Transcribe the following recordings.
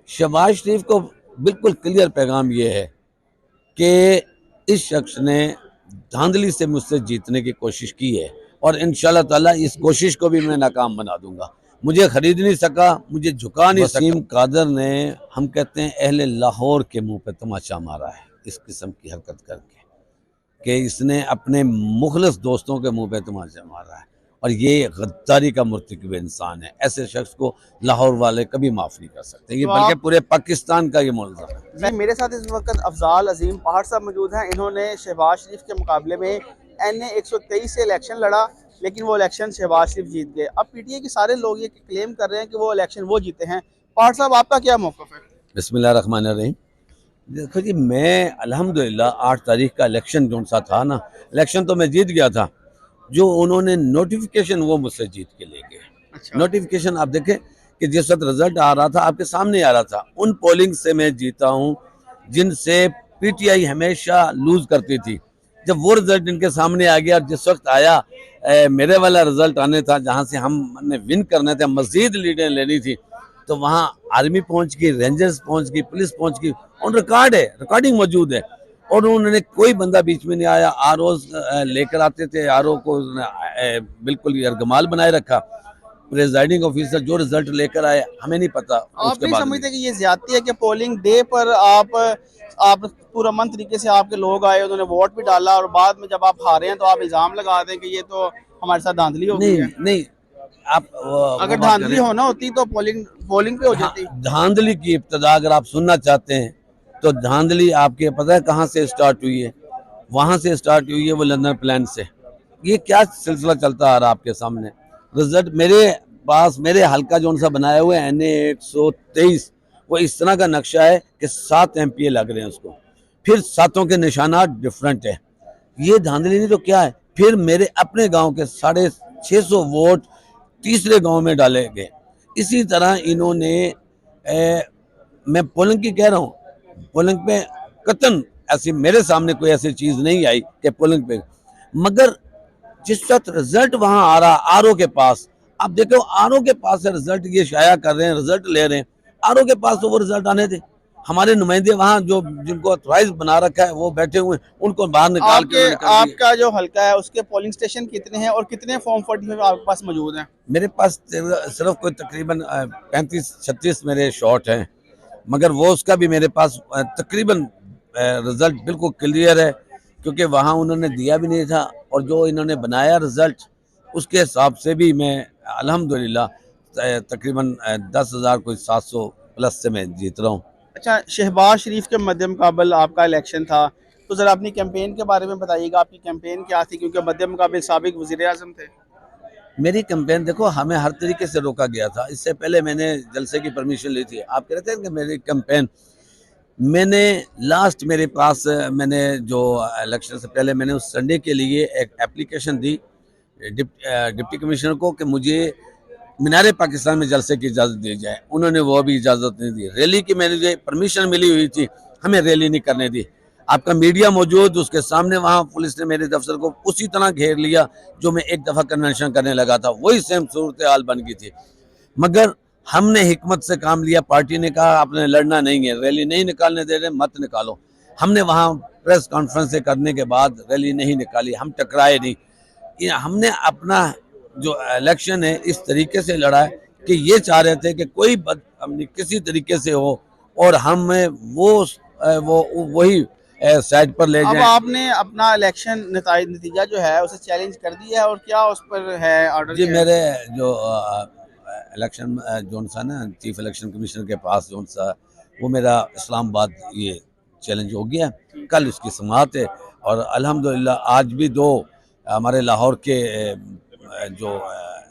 शहबाज शरीफ को बिल्कुल क्लियर पैगाम ये है कि इस शख्स ने धांधली से मुझसे जीतने की कोशिश की है और इंशाल्लाह ताला इस कोशिश को भी मैं नाकाम बना दूंगा। मुझे खरीद नहीं सका, मुझे झुका नहीं सका। वसीम कादर ने, हम कहते हैं, अहले लाहौर के मुंह पे तमाचा मारा है इस किस्म की हरकत करके कि इसने अपने मुखलिस दोस्तों के मुंह पे तमाचा मारा है और ये गद्दारी का मुर्तकिब इंसान है। ऐसे शख्स को लाहौर वाले कभी माफ़ नहीं कर सकते, ये तो बल्कि आप पूरे पाकिस्तान का ये मुल्ज़म है। जी, मेरे साथ इस वक्त अफजाल अजीम पहाड़ साहब मौजूद हैं। इन्होंने शहबाज शरीफ के मुकाबले में NA 123 से इलेक्शन लड़ा, लेकिन वो इलेक्शन शहबाज शरीफ जीत गए। अब PTI के सारे लोग ये क्लेम कर रहे हैं कि वो इलेक्शन वो जीते हैं। पहाड़ साहब, आपका क्या मौक़िफ़ है? बिस्मिल्लाहिर्रहमानिर्रहीम। देखो जी, मैं अल्हम्दुलिल्लाह 8 तारीख का इलेक्शन जो सा था ना, इलेक्शन तो मैं जीत गया था। जो उन्होंने नोटिफिकेशन वो मुझसे जीत के ले गए। अच्छा। नोटिफिकेशन आप देखें कि जिस वक्त रिजल्ट आ रहा था आपके सामने आ रहा था, उन पोलिंग से मैं जीता हूँ जिनसे PTI हमेशा लूज करती थी। जब वो रिजल्ट इनके सामने आ गया और जिस वक्त आया मेरे वाला रिजल्ट आने था जहाँ से हमने विन करना था, मजीद लीडें लेनी थी, तो वहाँ आर्मी पहुंच गई, रेंजर्स पहुंच गई, पुलिस पहुंच गई, और रिकॉर्ड है, रिकॉर्डिंग मौजूद है। और उन्होंने कोई बंदा बीच में नहीं आया। RO लेकर आते थे, RO को बिल्कुल यरगमाल बनाए रखा। प्रेजाइडिंग ऑफिसर जो रिजल्ट लेकर आए हमें नहीं पता आप उसके नहीं बाद में। समझते कि ये ज्यादती है कि पोलिंग डे पर आप पूरा मन तरीके से आपके लोग आए, उन्होंने वोट भी डाला और बाद में जब आप हारे हैं तो आप इल्ज़ाम लगा दें कि ये तो हमारे साथ धांधली हो गई नहीं है? नहीं, आप वो अगर बात धांधली करें। होना होती तो पोलिंग पोलिंग पे हो जाती। धांधली की इब्तदा अगर आप सुनना चाहते हैं तो धांधली आपके पता है कहाँ से स्टार्ट हुई है? वहां से स्टार्ट हुई है, वो लंदन प्लान से। ये क्या सिलसिला चलता आ रहा आपके सामने। रिजल्ट मेरे पास, मेरे हल्का जो सा बनाया हुआ है NA 123, वो इस तरह का नक्शा है कि 7 MPA लग रहे हैं उसको, फिर सातों के निशानात डिफरेंट है। ये धांधली नहीं तो क्या है? फिर मेरे अपने गांव के 650 वोट तीसरे गांव में डाले गए। इसी तरह इन्होंने मैं पोलिंग की कह रहा हूँ, पोलिंग पे कतन ऐसी मेरे सामने कोई ऐसी चीज नहीं आई कि पोलिंग पे, मगर जिस वक्त रिजल्ट वहां आ रहा RO के पास, आप देखो RO के पास से रिजल्ट ये शाया कर रहे हैं, रिजल्ट ले रहे हैं। RO के पास तो वो रिजल्ट आने थे। हमारे नुमाइंदे वहां जो जिनको ऑथराइज बना रखा है वो बैठे हुए हैं, उनको बाहर निकाल के आपके उन्होंने कर दिए। आपका जो हल्का है उसके पोलिंग स्टेशन कितने हैं और कितने फॉर्म 45 आपके पास मौजूद हैं? मेरे पास सिर्फ कोई तकरीबन 35-36 मेरे शॉट हैं, मगर वो उसका भी मेरे पास तकरीबन रिजल्ट बिल्कुल क्लियर है, क्योंकि वहाँ उन्होंने दिया भी नहीं था और जो इन्होंने बनाया रिजल्ट उसके हिसाब से भी मैं अल्हम्दुलिल्लाह तकरीबन 10,000 कोई 700 प्लस से मैं जीत रहा हूँ। अच्छा, शहबाज शरीफ के मद्दे मुकाबल आपका इलेक्शन था, तो ज़रा अपनी कैंपेन के बारे में बताइएगा। आपकी कैंपेन क्या थी, क्योंकि मद्दे मुकाबल साबिक वज़ीर आज़म थे। मेरी कैंपेन देखो, हमें हर तरीके से रोका गया था। इससे पहले मैंने जलसे की परमिशन ली थी। आप कह रहे थे कि मेरी कैंपेन, मैंने लास्ट मेरे पास मैंने जो इलेक्शन से पहले मैंने उस संडे के लिए एक एप्लीकेशन दी डिप्टी कमिश्नर को कि मुझे मीनारे पाकिस्तान में जलसे की इजाज़त दी जाए। उन्होंने वो भी इजाज़त नहीं दी। रैली की मैंने जो परमिशन मिली हुई थी, हमें रैली नहीं करने दी। आपका मीडिया मौजूद, उसके सामने वहाँ पुलिस ने मेरे दफ्तर को उसी तरह घेर लिया जो मैं एक दफ़ा कन्वेंशन करने लगा था, वही सेम सूरत हाल बन गई थी। मगर हमने हिकमत से काम लिया। पार्टी ने कहा आपने लड़ना नहीं है, रैली नहीं निकालने दे रहे, मत निकालो। हमने वहाँ प्रेस कॉन्फ्रेंस करने के बाद रैली नहीं निकाली, हम टकराए नहीं। ये हमने अपना जो इलेक्शन है इस तरीके से लड़ा है कि ये चाह रहे थे कि कोई बदअमनी किसी तरीके से हो और हमें वो वही साइड पर ले अब जाएं। आपने अपना इलेक्शन नतीजा जो है उसे चैलेंज कर दिया है, और क्या उस पर है, ऑर्डर जी, क्या है? मेरे जो इलेक्शन जोन सा ना चीफ इलेक्शन कमिश्नर के पास जोन सा, वो मेरा इस्लामाबाद ये चैलेंज हो गया। कल उसकी समाअत है और अल्हम्दुलिल्लाह आज भी दो हमारे लाहौर के जो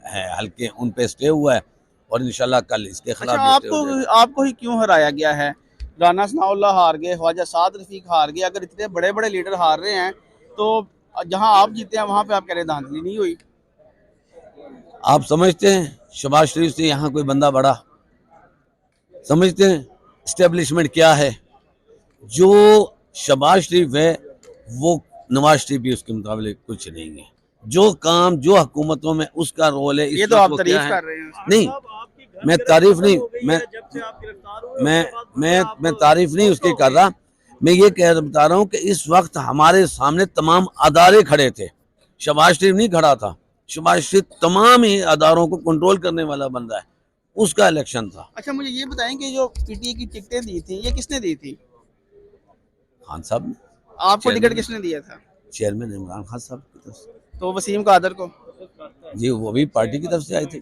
हैं हल्के उन पे स्टे हुआ है और इंशाल्लाह कल इसके अच्छा, खिलाफ भी स्टे हो आपको जाएगा। आपको ही क्यों हराया गया है? राना सनाउल्लाह हार गए, ख्वाजा साद रफीक हार गए। अगर इतने बड़े बड़े लीडर हार रहे हैं तो जहां आप जीते हैं वहां पे आप कह रहे हैं धांधली नहीं हुई। आप समझते हैं शहबाज शरीफ से यहाँ कोई बंदा बड़ा? समझते हैं इस्टेब्लिशमेंट क्या है? जो शहबाज शरीफ है वो नवाज शरीफ भी उसके मुकाबले कुछ नहीं है। जो काम जो हुकूमतों में उसका रोल है, ये इस तो वक्त आप वो क्या तारीफ है? कर रहे हैं। नहीं, मैं तारीफ नहीं मैं मैं तारीफ नहीं उसकी कर रहा। मैं ये बता रहा हूँ कि इस वक्त हमारे सामने तमाम अदारे खड़े थे, शहबाज शरीफ नहीं खड़ा था। शहबाज शरीफ तमाम ही अदारों को कंट्रोल करने वाला बंदा है, उसका इलेक्शन था। अच्छा मुझे ये बताएं कि जो पीटीए की टिकटें दी थी ये किसने दी थी? खान साहब ने, आपको टिकट चेयरमैन किसने दिया था? चेयरमैन इमरान खान साहब की तरफ से। तो वसीम कादर को? जी वो भी पार्टी की तरफ से आए थे।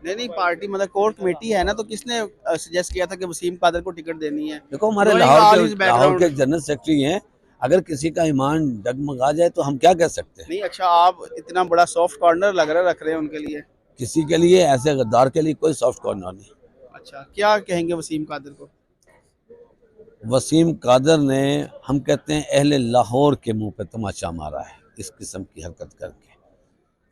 नहीं पार्टी मतलब कोर कमेटी है ना, तो किसने सजेस्ट किया था कि वसीम कादर को टिकट देनी है? देखो हमारे Knowing all his Lahore background। के जनरल सेक्रेटरी हैं, अगर किसी का ईमान डगमगा जाए तो हम क्या कह सकते हैं। नहीं अच्छा आप इतना बड़ा सॉफ्ट कॉर्नर लग रहा रख रहे हैं उनके लिए। किसी के लिए, ऐसे गद्दार के लिए कोई सॉफ्ट कॉर्नर नहीं। अच्छा क्या कहेंगे वसीम कादर को? वसीम कादर ने, हम कहते हैं, अहले लाहौर के मुंह पे तमाचा मारा है इस किस्म की हरकत करके,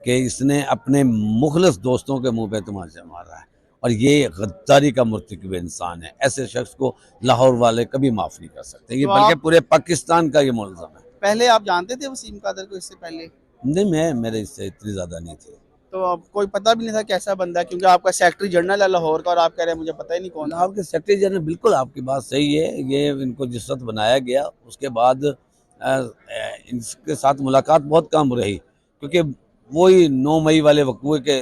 कि इसने अपने मुखलिस दोस्तों के मुंह पे तमाचा मारा है, और ये गद्दारी का मुर्तकिब इंसान है। ऐसे शख्स को लाहौर वाले कभी माफ नहीं कर सकते, ये तो बल्कि आप पूरे पाकिस्तान का ये मुल्ज़म है। पहले आप जानते थे वसीम कादर को इससे पहले? नहीं, मेरे इससे इतनी ज़्यादा नहीं थी। तो अब कोई पता भी नहीं था कैसा बंदा है, क्योंकि आपका सेक्रेटरी जनरल है लाहौर का और आप कह रहे हैं मुझे पता ही नहीं कौन था। लाहौर के सेक्रेटरी जनरल, बिल्कुल आपकी बात सही है, ये इनको जिस वक्त बनाया गया उसके बाद इनके साथ मुलाकात बहुत कम रही, क्योंकि वही 9 मई वाले वकूए के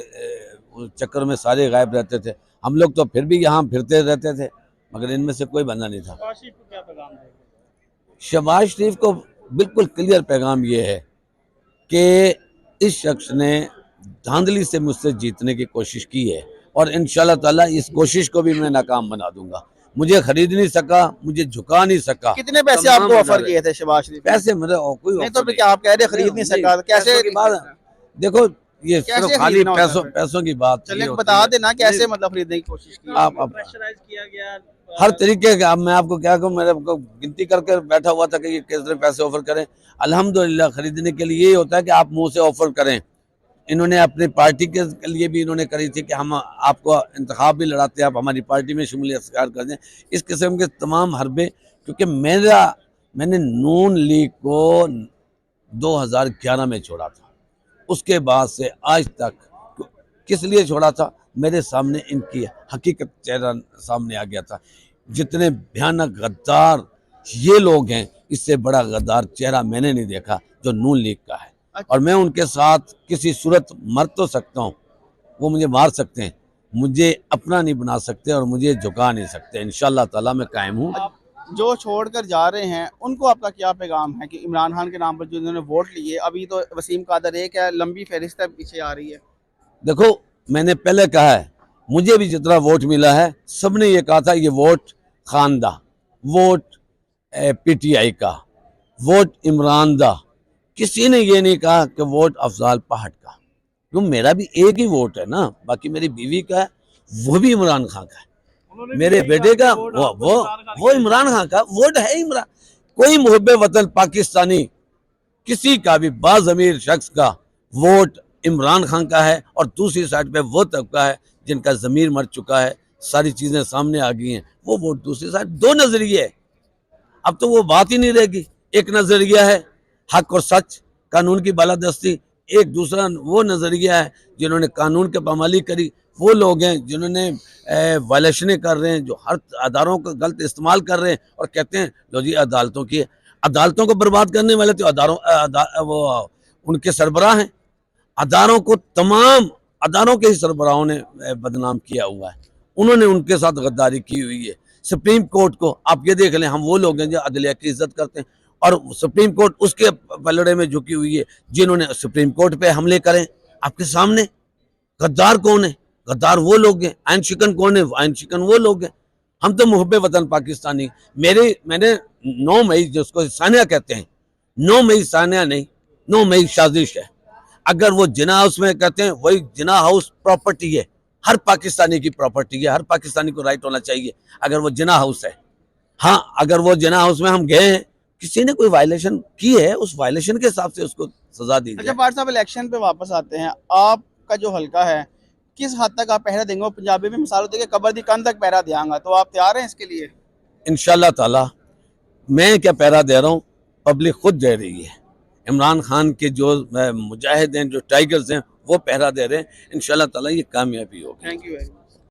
चक्कर में सारे गायब रहते थे। हम लोग तो फिर भी यहाँ फिरते रहते थे, मगर इनमें से कोई बंदा नहीं था। शहबाज शरीफ को बिल्कुल क्लियर पैगाम ये है कि इस शख्स ने धांधली से मुझसे जीतने की कोशिश की है, और इंशाल्लाह ताला इस कोशिश को भी मैं नाकाम बना दूंगा। मुझे खरीद नहीं सका, मुझे झुका नहीं सका। कितने पैसे आपको ऑफर किए थे शहबाज शरीफ ने? पैसे मेरे कोई नहीं ऑफर तो क्या आप कह रहे खरीद नहीं सका, तो कैसे? पैसों की बात, देखो ये कैसे सिर्फ खाली खरीदना होता है पैसों फिर? पैसों की बात चले ये होती बता है। देना कैसे मतलब खरीदने की कोशिश की? आप प्रेशराइज किया गया हर तरीके का, अब मैं आपको क्या कहूँ, मेरे को गिनती करके बैठा हुआ था कि ये कितने पैसे ऑफर करें। अल्हम्दुलिल्लाह खरीदने के लिए ये होता है कि आप मुंह से ऑफर करें। इन्होंने अपनी पार्टी के लिए भी इन्होंने करी थी कि हम आपको इंतखाब भी लड़ाते हैं, आप हमारी पार्टी में शमूलियत इख्तियार कर दें। इस किस्म के तमाम हरबे, क्योंकि मैंने नून लीग को 2011 में छोड़ा था, उसके बाद से आज तक किस लिए छोड़ा था, मेरे सामने इनकी हकीकत चेहरा सामने आ गया था। जितने भयानक गद्दार ये लोग हैं, इससे बड़ा गद्दार चेहरा मैंने नहीं देखा जो नून लीग का है। और मैं उनके साथ किसी सूरत मर तो सकता हूँ, वो मुझे मार सकते हैं, मुझे अपना नहीं बना सकते और मुझे झुका नहीं सकते। इंशाल्लाह ताला मैं कायम हूँ। जो छोड़कर जा रहे हैं उनको आपका क्या पैगाम है कि इमरान खान के नाम पर जो इन्होंने वोट लिए, अभी तो वसीम कादर एक है, लंबी फहरिस्त है पीछे आ रही है। देखो मैंने पहले कहा है, मुझे भी जितना वोट मिला है सबने ये कहा था ये वोट खान दा, वोट पीटीआई का, वोट इमरान दा। किसी ने ये नहीं कहा कि वोट अफजाल पहाड़ का, क्यों मेरा भी एक ही वोट है ना, बाकी मेरी बीवी का है, वो भी इमरान खान का है, मेरे बेटे का वो इमरान खान का वोट है। इमरान, कोई मुहब्बे वतन पाकिस्तानी किसी का भी बाज़मीर शख्स का वोट इमरान खान का है, और दूसरी साइड पे वो तबका है जिनका ज़मीर मर चुका है, सारी चीज़ें सामने आ गई हैं, वो वोट दूसरी साइड। दो नज़रिए है, अब तो वो बात ही नहीं रहेगी। एक नज़रिया है हक और सच, कानून की बालादस्ती, एक दूसरा वो नज़रिया है जिन्होंने कानून की पामाली करी, वो लोग हैं जिन्होंने वायलेशनें कर रहे हैं, जो हर अदारों का गलत इस्तेमाल कर रहे हैं और कहते हैं लो जी अदालतों की, अदालतों को बर्बाद करने वाले तो वो उनके सरबराह हैं। अदारों को, तमाम अदारों के ही सरबराहों ने बदनाम किया हुआ है, उन्होंने उनके साथ गद्दारी की हुई है। सुप्रीम कोर्ट को आप ये देख लें, हम वो लोग हैं जो अदलिया की इज्जत करते हैं, और सुप्रीम कोर्ट उसके पलड़े में झुकी हुई है जिन्होंने सुप्रीम कोर्ट पे हमले करें आपके सामने। गद्दार कौन है? गद्दार वो लोग हैं। आइन शिकन कौन है? आइन शिकन वो लोग हैं। हम तो मुहब्बे वतन पाकिस्तानी। मैंने 9 मई जिसको सानिया कहते हैं, 9 मई सानिया नहीं, 9 मई साजिश है। अगर वो जिना हाउस में कहते हैं, वही जिना हाउस प्रॉपर्टी है, हर पाकिस्तानी की प्रॉपर्टी है, हर पाकिस्तानी को राइट होना चाहिए अगर वो जिना हाउस है। हाँ, अगर वो जिना हाउस में हम गए हैं, किसी ने कोई वायलेशन की है, उस वायलेशन के हिसाब से उसको सजा दी अच्छा जाए। पार साहब इलेक्शन पे वापस आते हैं, आपका जो हल्का है किस हद तक आप पहरा देंगे? पंजाबी में मिसाल होती है कि कबर दी कंध तक पहरा देंगे, तो आप तैयार हैं इसके लिए? इंशाल्लाह ताला। मैं क्या पहरा दे रहा हूँ, पब्लिक खुद दे रही है। इमरान खान के जो मुजाहिद हैं, जो टाइगर्स हैं, वो पहरा दे रहे हैं। इंशाल्लाह ताला ये कामयाबी होगी। Thank you.